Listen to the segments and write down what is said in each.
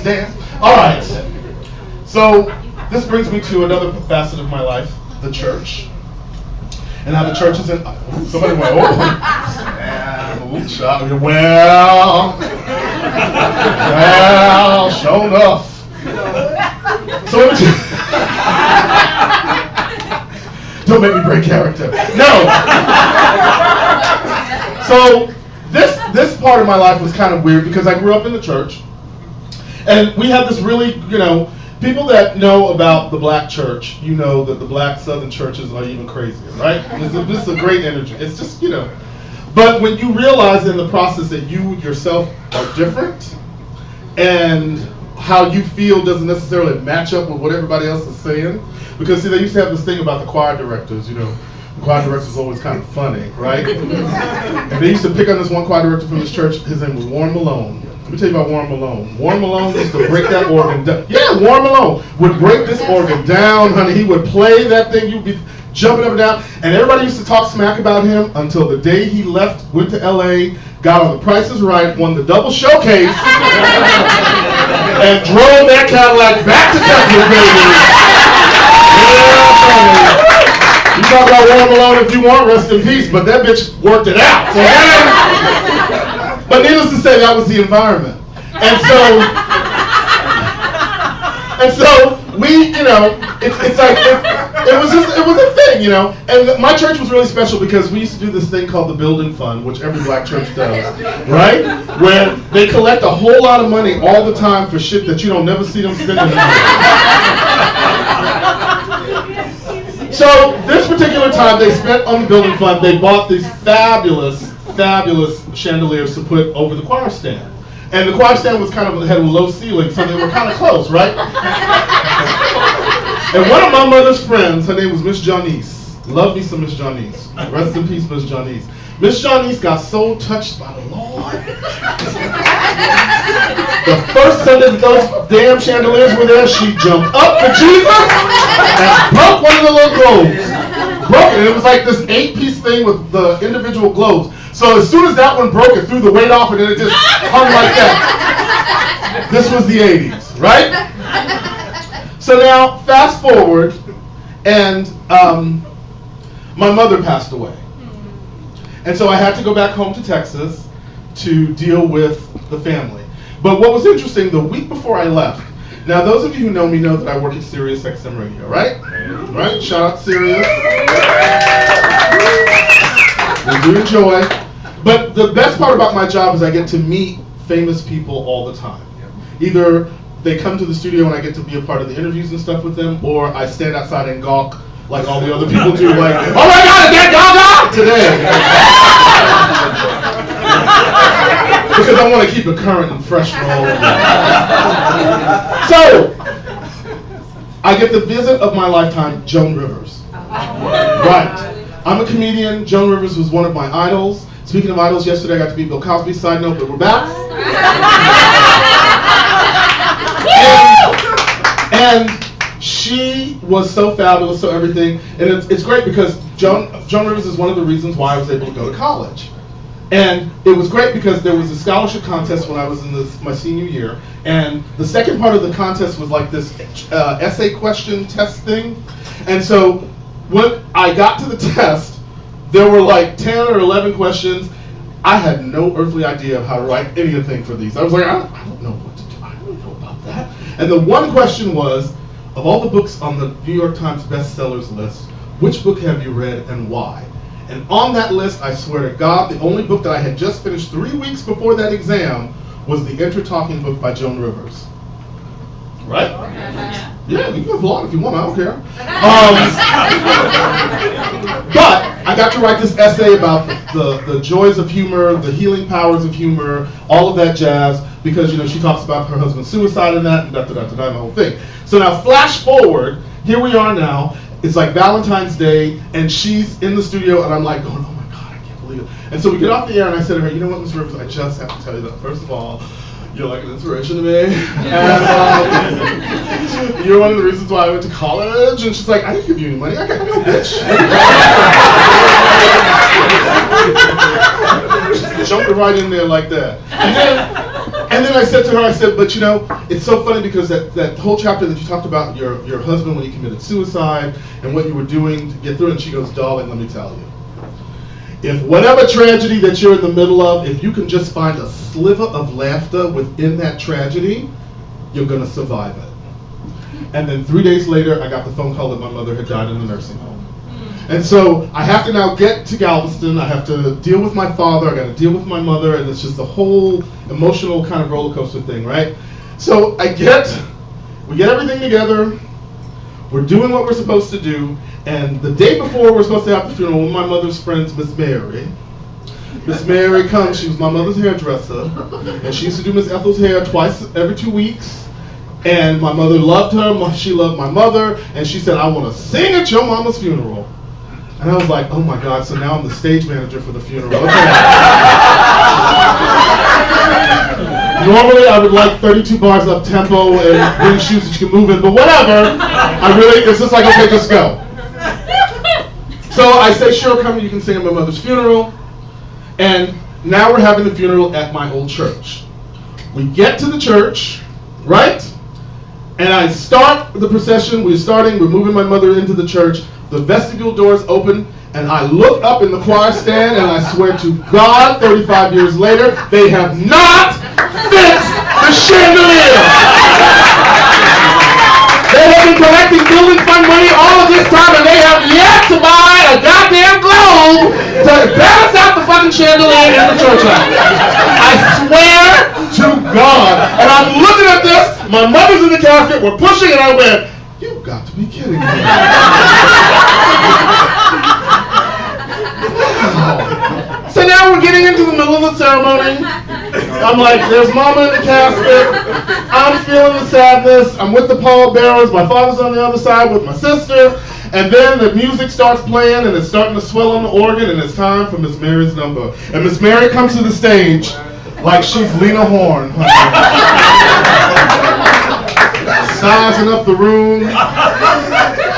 stand. All right. So this brings me to another facet of my life, the church. And how the church is in. Somebody went, well, sure enough. So don't make me break character. No. So this part of my life was kind of weird because I grew up in the church, and we had this really, people that know about the black church, you know that the black southern churches are even crazier, right? This is a great energy. It's just, But when you realize in the process that you yourself are different, and how you feel doesn't necessarily match up with what everybody else is saying, because see, they used to have this thing about the choir directors, The choir director is always kind of funny, right? And they used to pick on this one choir director from this church. His name was Warren Malone. Let me tell you about Warren Malone. Warren Malone used to break that organ down. Yeah, Warren Malone would break this organ down, honey. He would play that thing. You'd be jumping up and down. And everybody used to talk smack about him until the day he left, went to LA, got on The Price is Right, won the double showcase, and drove that Cadillac back to Texas, baby. Yeah, you talk about Warren Malone if you want, rest in peace, but that bitch worked it out. But needless to say, that was the environment. And so we, it's like, it was a thing, And my church was really special because we used to do this thing called the Building Fund, which every black church does, right? Where they collect a whole lot of money all the time for shit that you don't never see them spending. So this particular time they spent on the Building Fund, they bought these fabulous chandeliers to put over the choir stand. And the choir stand had a low ceiling, so they were kind of close, right? And one of my mother's friends, her name was Miss Janice. Love me some Miss Janice. Rest in peace, Miss Janice. Miss Janice got so touched by the Lord. The first Sunday that those damn chandeliers were there, she jumped up for Jesus and broke one of the little globes. Broke it. It was like this 8-piece thing with the individual globes. So as soon as that one broke, it threw the weight off and then it just hung like that. This was the 80s, right? So now, fast forward, and my mother passed away. And so I had to go back home to Texas to deal with the family. But what was interesting, the week before I left, now those of you who know me know that I work at Sirius XM Radio, right? Right? Shout out to Sirius. We do enjoy. But the best part about my job is I get to meet famous people all the time. Either they come to the studio and I get to be a part of the interviews and stuff with them, or I stand outside and gawk like all the other people do, like, oh my God, is that Gaga today? Because I want to keep it current and fresh for all of you. So, I get the visit of my lifetime, Joan Rivers. Right. I'm a comedian. Joan Rivers was one of my idols. Speaking of idols, yesterday I got to meet Bill Cosby. Side note, but we're back. And she was so fabulous, so everything. And it's great because Joan Rivers is one of the reasons why I was able to go to college. And it was great because there was a scholarship contest when I was in my senior year. And the second part of the contest was like this essay question test thing. And so when I got to the test, there were like 10 or 11 questions. I had no earthly idea of how to write anything for these. I was like, I don't know what to do. I don't know about that. And the one question was, of all the books on the New York Times bestsellers list, which book have you read and why? And on that list, I swear to God, the only book that I had just finished 3 weeks before that exam was the Enter Talking book by Joan Rivers. Right? Yeah, you can applaud if you want, I don't care. But I got to write this essay about the joys of humor, the healing powers of humor, all of that jazz, because she talks about her husband's suicide in that, and the whole thing. So now flash forward, here we are now, it's like Valentine's Day, and she's in the studio, and I'm like going, oh my God, I can't believe it. And so we get off the air, and I said to her, you know what, Ms. Rivers, I just have to tell you that, first of all, you're like an inspiration to me, and you're one of the reasons why I went to college. And she's like, I didn't give you any money. I got no bitch. She jumped right in there like that. And then I said to her, I said, but it's so funny because that whole chapter that you talked about your husband when he committed suicide and what you were doing to get through it, and she goes, darling, let me tell you. If whatever tragedy that you're in the middle of, if you can just find a sliver of laughter within that tragedy, you're going to survive it. And then 3 days later, I got the phone call that my mother had died in the nursing home. And so I have to now get to Galveston. I have to deal with my father. I got to deal with my mother, and it's just a whole emotional kind of roller coaster thing, right? So we get everything together. We're doing what we're supposed to do. And the day before we're supposed to have the funeral, one of my mother's friends, Miss Mary comes. She was my mother's hairdresser, and she used to do Miss Ethel's hair twice every 2 weeks. And my mother loved her. She loved my mother, and she said, I want to sing at your mama's funeral. And I was like, oh my God, so now I'm the stage manager for the funeral. Okay. Normally I would like 32 bars up tempo and bring shoes that you can move in, but whatever. It's just like, okay, just go. So I say, sure, come, you can sing at my mother's funeral. And now we're having the funeral at my old church. We get to the church, right? And I start the procession. We're moving my mother into the church. The vestibule doors open, and I look up in the choir stand, and I swear to God, 35 years later, they have not fixed the chandelier. They have been collecting building fund money all of this time, and they have yet to buy a goddamn globe to balance out the fucking chandelier in the church house. I swear to God. And I'm looking at this, my mother's in the casket, we're pushing, and I went, you've got to be kidding me. So now we're getting into the middle of the ceremony. I'm like, there's mama in the casket. I'm feeling the sadness. I'm with the pallbearers. My father's on the other side with my sister. And then the music starts playing, and it's starting to swell on the organ, and it's time for Miss Mary's number. And Miss Mary comes to the stage like she's Lena Horne. Sizing up the room.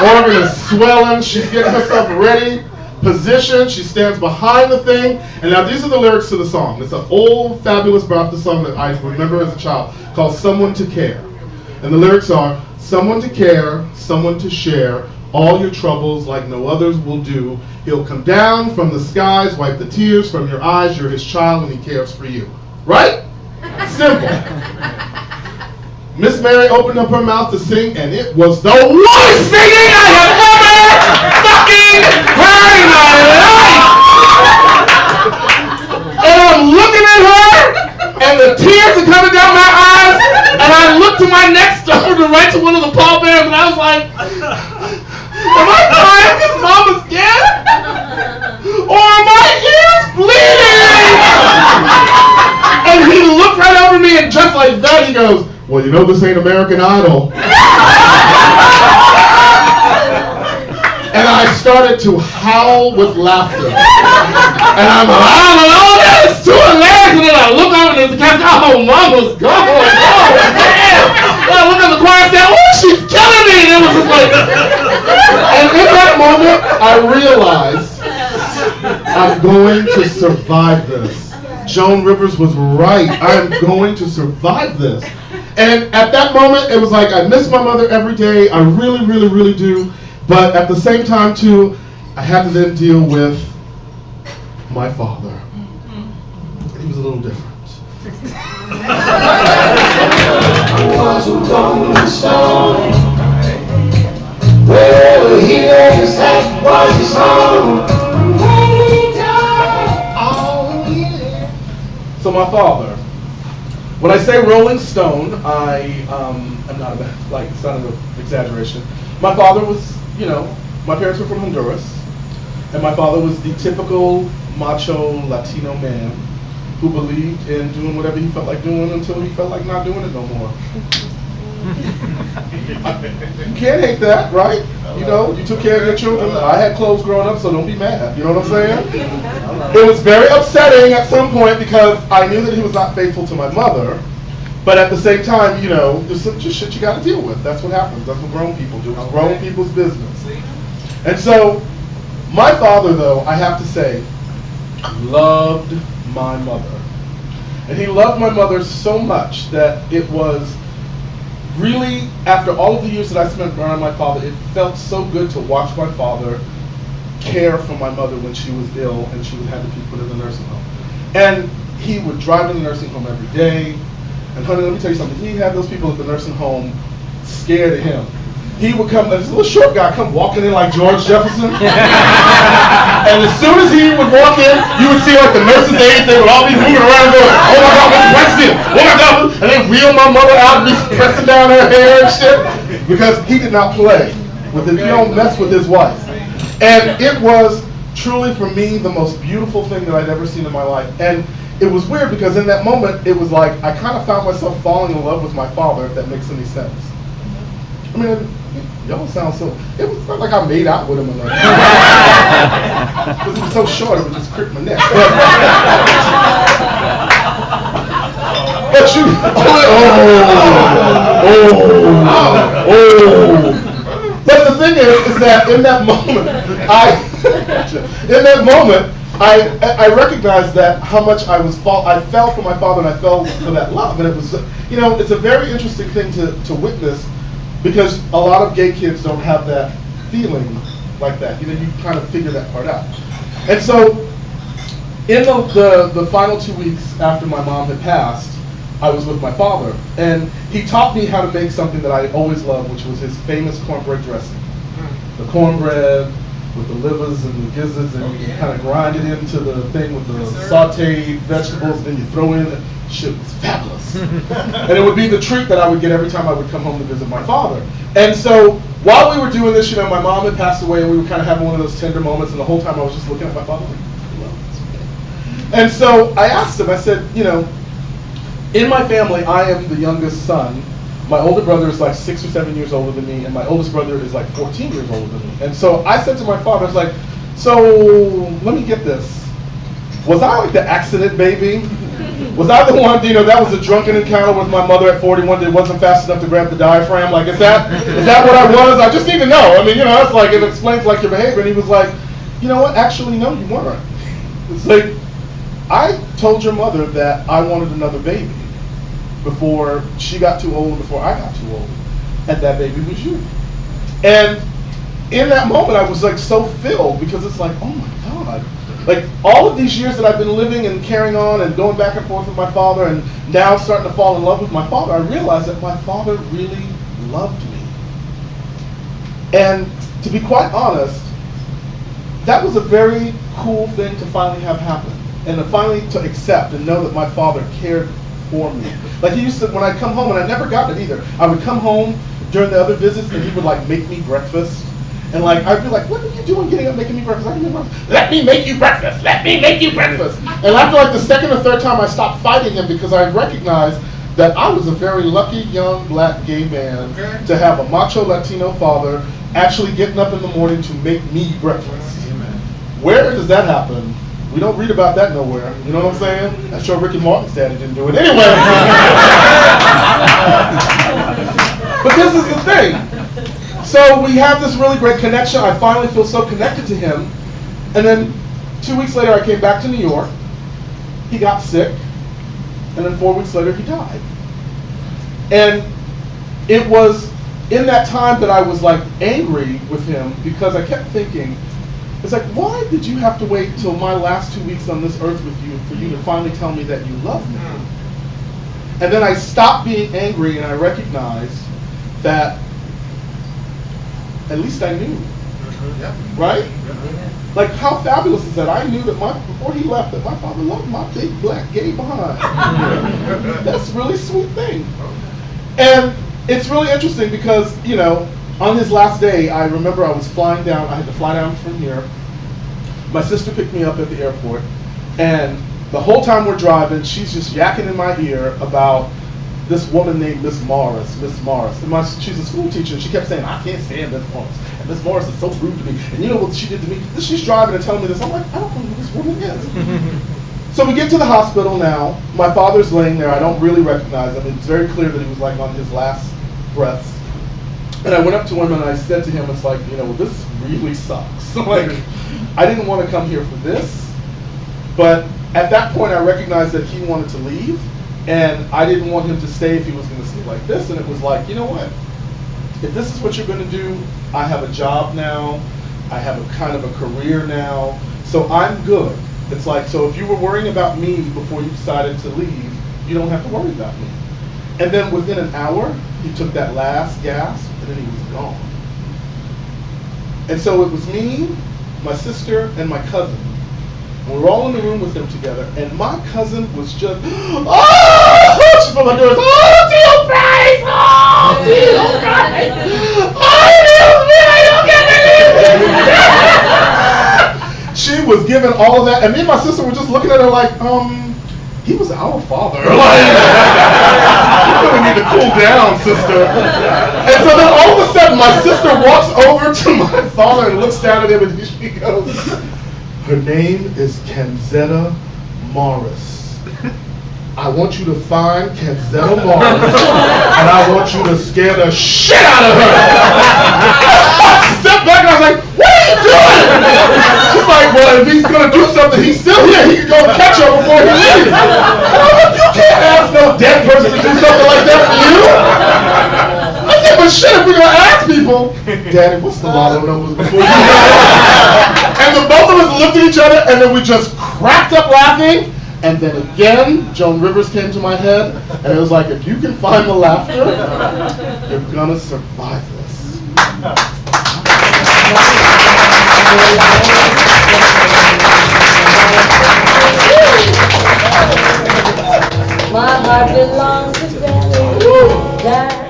Organ is swelling. She's getting herself ready. Position. She stands behind the thing. And now these are the lyrics to the song. It's an old, fabulous Baptist song that I remember as a child called Someone to Care. And the lyrics are, someone to care, someone to share, all your troubles like no others will do. He'll come down from the skies, wipe the tears from your eyes. You're his child and he cares for you. Right? Simple. Miss Mary opened up her mouth to sing, and it was the worst singing I have ever fucking heard in my life! And I'm looking at her, and the tears are coming down my eyes, and I look to my next door to right to one of the pallbearers, and I was like, am I crying because mama's dead? Or are my ears bleeding? And he looked right over me, and just like that, he goes, well, you know this ain't American Idol. And I started to howl with laughter. And I'm howling, oh, that is too hilarious. And then I look over and the casket, oh, mama's gone. Oh, damn. And I look at the choir and said, oh, she's killing me. And it was just like, and in that moment, I realized I'm going to survive this. Joan Rivers was right. I'm going to survive this. And at that moment, it was like, I miss my mother every day. I really, really, really do. But at the same time, too, I had to then deal with my father. He was a little different. Was a rolling stone. Wherever he lay his head was his home. So my father. When I say Rolling Stone, I'm not it's not an exaggeration. My father was, my parents were from Honduras, and my father was the typical macho Latino man who believed in doing whatever he felt like doing until he felt like not doing it no more. You can't hate that, right? You took care of your children. I had clothes growing up, so don't be mad. You know what I'm saying? It was very upsetting at some point because I knew that he was not faithful to my mother. But at the same time, there's some just shit you got to deal with. That's what happens. That's what grown people do. It's grown people's business. And so, my father, though, I have to say, loved my mother. And he loved my mother so much that it was really, after all of the years that I spent around my father, it felt so good to watch my father care for my mother when she was ill and she would have to be put in the nursing home. And he would drive to the nursing home every day. And honey, let me tell you something. He had those people at the nursing home scared of him. He would come, this little short guy, come walking in like George Jefferson. And as soon as he would walk in, you would see like the nurses' aides, they would all be moving around going, oh my God, Mr. Weston, oh my God. And they wheel my mother out and be pressing down her hair and shit. Because he did not play with it. He don't mess with his wife. And it was truly for me the most beautiful thing that I'd ever seen in my life. And it was weird because in that moment, it was like I kind of found myself falling in love with my father, if that makes any sense. I mean, y'all sound so, it was not like I made out with him or nothing. Because he was so short, it would just crick my neck. But you, But the thing is that in that moment, I recognized that how much I fell for my father and I fell for that love. And it was, it's a very interesting thing to witness because a lot of gay kids don't have that feeling like that. You kind of figure that part out. And so in the final 2 weeks after my mom had passed, I was with my father, and he taught me how to make something that I always loved, which was his famous cornbread dressing. The cornbread with the livers and the gizzards, and you kind of grind it into the thing with the sauteed vegetables, and then you throw in it. Shit was fabulous. And it would be the treat that I would get every time I would come home to visit my father. And so while we were doing this, my mom had passed away, and we were kind of having one of those tender moments, and the whole time I was just looking at my father like, I love this. And so I asked him, I said, in my family, I am the youngest son. My older brother is like 6 or 7 years older than me, and my oldest brother is like 14 years older than me. And so I said to my father, I was like, so let me get this. Was I like the accident baby? Was I the one, that was a drunken encounter with my mother at 41 that wasn't fast enough to grab the diaphragm? Like, is that what I was? I just need to know. I mean, it's like, it explains like your behavior. And he was like, you know what? Actually, no, you weren't. It's like, I told your mother that I wanted another baby before she got too old and before I got too old. And that baby was you. And in that moment, I was like so filled because it's like, oh my God. Like all of these years that I've been living and carrying on and going back and forth with my father and now starting to fall in love with my father, I realized that my father really loved me. And to be quite honest, that was a very cool thing to finally have happen. And to finally to accept and know that my father cared for me. Like he used to, when I'd come home, and I never got it either, I would come home during the other visits and he would like make me breakfast. And like, I'd be like, what are you doing getting up making me breakfast? Let me make you breakfast, let me make you breakfast. And after like the second or third time, I stopped fighting him because I recognized that I was a very lucky young black gay man to have a macho Latino father actually getting up in the morning to make me breakfast. Where does that happen? We don't read about that nowhere. You know what I'm saying? I'm sure Ricky Martin's daddy didn't do it anyway. But this is the thing. So we have this really great connection. I finally feel so connected to him. And then 2 weeks later, I came back to New York. He got sick. And then 4 weeks later, he died. And it was in that time that I was like angry with him because I kept thinking, it's like, why did you have to wait till my last 2 weeks on this earth with you for you to finally tell me that you love me? And then I stopped being angry and I recognized that at least I knew, right? Like how fabulous is that? I knew that before he left that my father loved my big black gay behind. That's a really sweet thing. And it's really interesting because, on his last day, I remember I was flying down. I had to fly down from here. My sister picked me up at the airport, and the whole time we're driving, she's just yakking in my ear about this woman named Miss Morris. And she's a school teacher, and she kept saying, I can't stand Miss Morris. And Miss Morris is so rude to me. And you know what she did to me? She's driving and telling me this. I'm like, I don't know who this woman is. So we get to the hospital now. My father's laying there. I don't really recognize him. It's very clear that he was like on his last breaths. And I went up to him and I said to him, it's like, this really sucks. Like, I didn't want to come here for this, but At that point, I recognized that he wanted to leave, and I didn't want him to stay if he was going to stay like this. And it was like, you know what? If this is what you're going to do, I have a job now. I have a kind of a career now. So I'm good. It's like, so if you were worrying about me before you decided to leave, you don't have to worry about me. And then within an hour, he took that last gasp, and then he was gone. And so it was me, my sister, and my cousin. And we were all in the room with them together, and my cousin was just, oh! She felt like there was, oh, deal price! Oh, deal price! Oh, deal price! She was giving all of that, and me and my sister were just looking at her like, he was our father. Like, you really need to cool down, sister. And so then all of a sudden, my sister walks over to my father and looks down at him, and she goes, her name is Kanzetta Morris. I want you to find Kanzetta Morris, and I want you to scare the shit out of her. I stepped back and I was like, what are you doing? She's like, well, if he's going to do something, he's still here. He can go and catch her before he leaves. And I was like, you can't ask no dead person to do something like that for you. I said, but shit, if we're going to ask people, Daddy, what's the lotto numbers before you go? And the both of us looked at each other, and then we just cracked up laughing. And then again, Joan Rivers came to my head, and it was like, if you can find the laughter, you're going to survive this. My heart belongs to Daddy.